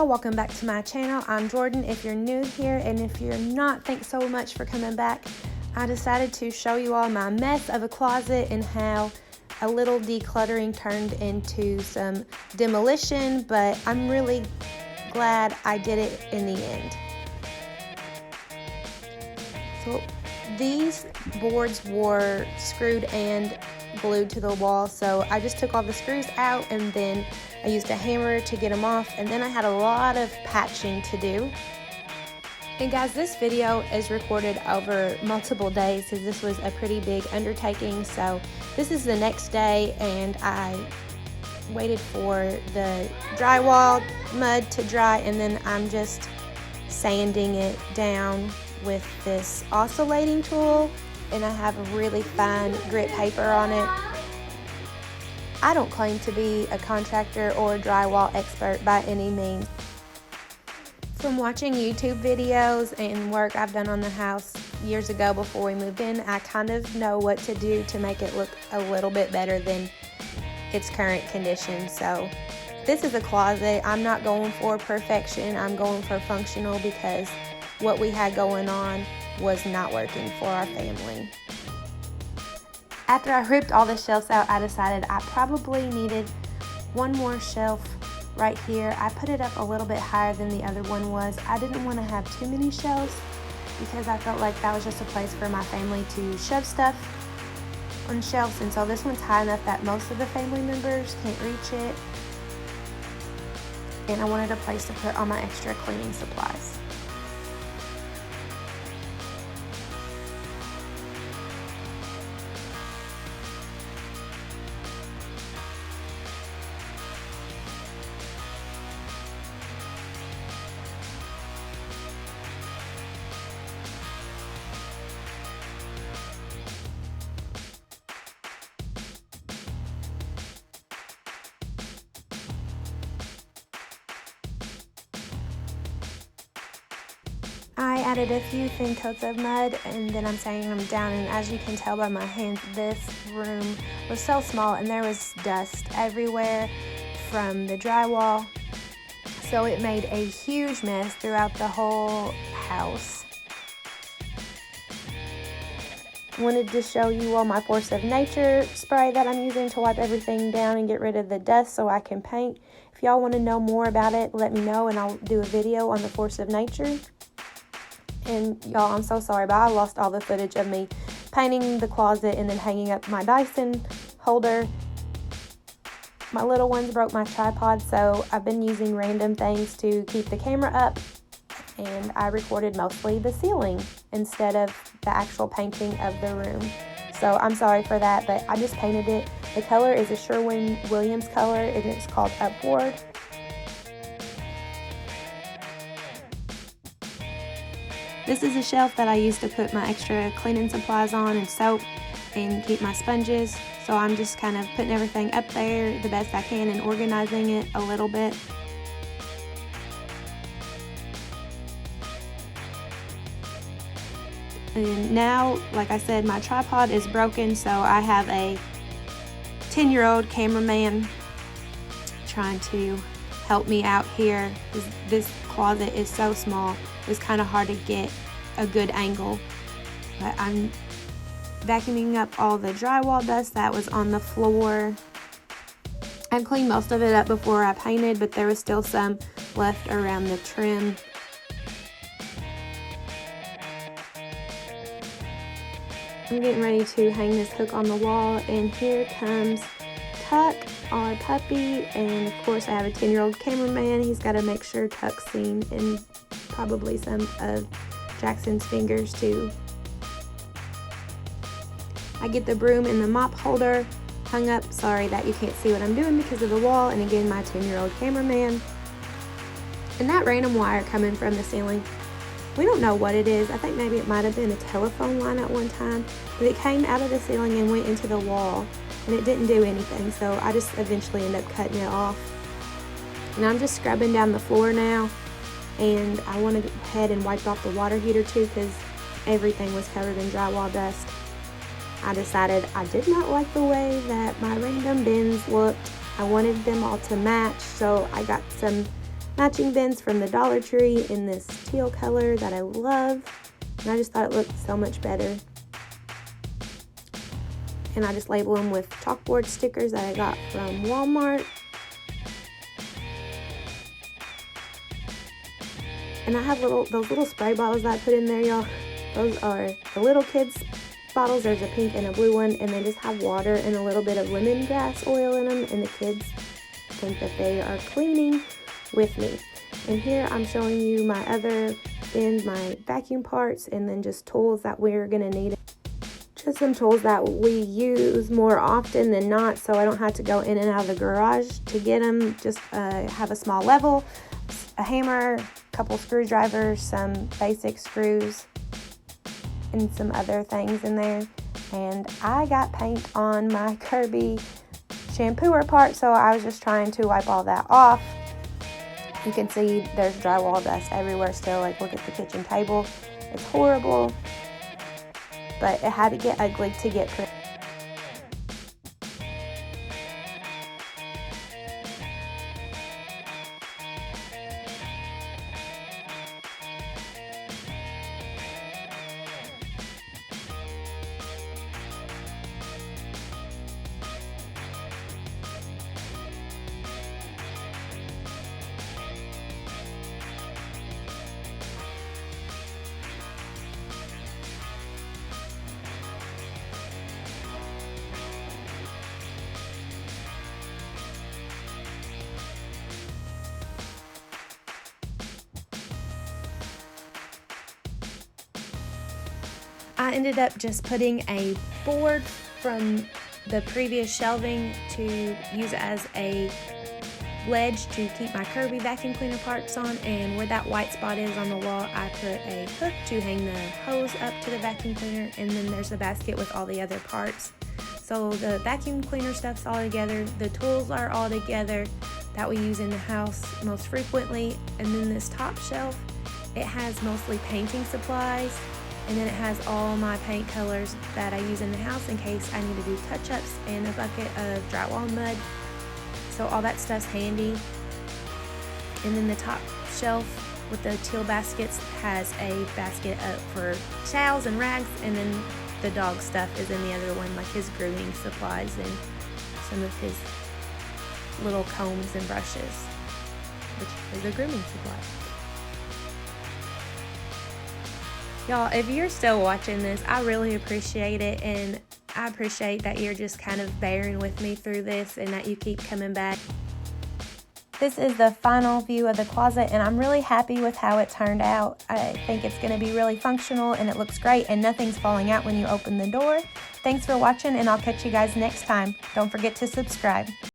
y'all, welcome back to my channel. I'm Jordan if you're new here, and if you're not, thanks so much for coming back. I decided to show you all my mess of a closet and how a little decluttering turned into some demolition, but I'm really glad I did it in the end. So these boards were screwed and glued to the wall, so I just took all the screws out and then I used a hammer to get them off, and then I had a lot of patching to do. And guys, this video is recorded over multiple days because this was a pretty big undertaking. So this is the next day, and I waited for the drywall mud to dry, and then I'm just sanding it down with this oscillating tool, and I have a really fine grit paper on it. I don't claim to be a contractor or a drywall expert by any means. From watching YouTube videos and work I've done on the house years ago before we moved in, I kind of know what to do to make it look a little bit better than its current condition. So this is a closet. I'm not going for perfection. I'm going for functional because what we had going on was not working for our family. After I ripped all the shelves out, I decided I probably needed one more shelf right here. I put it up a little bit higher than the other one was. I didn't want to have too many shelves because I felt like that was just a place for my family to shove stuff on shelves, and so this one's high enough that most of the family members can't reach it, and I wanted a place to put all my extra cleaning supplies. I added a few thin coats of mud, and then I'm sanding them down, and as you can tell by my hands, this room was so small and there was dust everywhere from the drywall, so it made a huge mess throughout the whole house. I wanted to show you all my Force of Nature spray that I'm using to wipe everything down and get rid of the dust so I can paint. If y'all want to know more about it, let me know and I'll do a video on the Force of Nature. And y'all, I'm so sorry, but I lost all the footage of me painting the closet and then hanging up my Dyson holder. My little ones broke my tripod, so I've been using random things to keep the camera up, and I recorded mostly the ceiling instead of the actual painting of the room. So I'm sorry for that, but I just painted it. The color is a Sherwin-Williams color, and it's called Upward. This is a shelf that I use to put my extra cleaning supplies on and soap and keep my sponges. So I'm just kind of putting everything up there the best I can and organizing it a little bit. And now, like I said, my tripod is broken, so I have a 10-year-old cameraman trying to help me out here. This closet is so small. It's kind of hard to get a good angle, but I'm vacuuming up all the drywall dust that was on the floor. I cleaned most of it up before I painted, but there was still some left around the trim. I'm getting ready to hang this hook on the wall, and here comes Tuck, our puppy, and of course I have a 10-year-old cameraman. He's got to make sure Tuck's seen, and probably some of Jackson's fingers too. I get the broom and the mop holder hung up. Sorry that you can't see what I'm doing because of the wall, and again my 10-year-old cameraman. And that random wire coming from the ceiling, we don't know what it is. I think maybe it might have been a telephone line at one time, but it came out of the ceiling and went into the wall, and it didn't do anything, so I just eventually ended up cutting it off. And I'm just scrubbing down the floor now, and I went ahead and wiped off the water heater too because everything was covered in drywall dust. I decided I did not like the way that my random bins looked. I wanted them all to match, so I got some matching bins from the Dollar Tree in this teal color that I love. And I just thought it looked so much better. And I just label them with chalkboard stickers that I got from Walmart. And I have those little spray bottles that I put in there, y'all. Those are the little kids' bottles. There's a pink and a blue one, and they just have water and a little bit of lemongrass oil in them, and the kids think that they are cleaning with me. And here I'm showing you my other bins, my vacuum parts, and then just tools that we're gonna need. Just some tools that we use more often than not, so I don't have to go in and out of the garage to get them. Just have a small level, a hammer, a couple screwdrivers, some basic screws, and some other things in there. And I got paint on my Kirby shampooer part, so I was just trying to wipe all that off. You can see there's drywall dust everywhere still. Like, look at the kitchen table. It's horrible, but it had to get ugly to get pretty. I ended up just putting a board from the previous shelving to use as a ledge to keep my Kirby vacuum cleaner parts on, and where that white spot is on the wall, I put a hook to hang the hose up to the vacuum cleaner, and then there's a basket with all the other parts. So the vacuum cleaner stuff's all together, the tools are all together that we use in the house most frequently, and then this top shelf, it has mostly painting supplies. And then it has all my paint colors that I use in the house in case I need to do touch-ups, and a bucket of drywall mud. So all that stuff's handy. And then the top shelf with the teal baskets has a basket up for towels and rags, and then the dog stuff is in the other one, like his grooming supplies and some of his little combs and brushes, which is a grooming supply. Y'all, if you're still watching this, I really appreciate it, and I appreciate that you're just kind of bearing with me through this and that you keep coming back. This is the final view of the closet, and I'm really happy with how it turned out. I think it's going to be really functional, and it looks great, and nothing's falling out when you open the door. Thanks for watching, and I'll catch you guys next time. Don't forget to subscribe.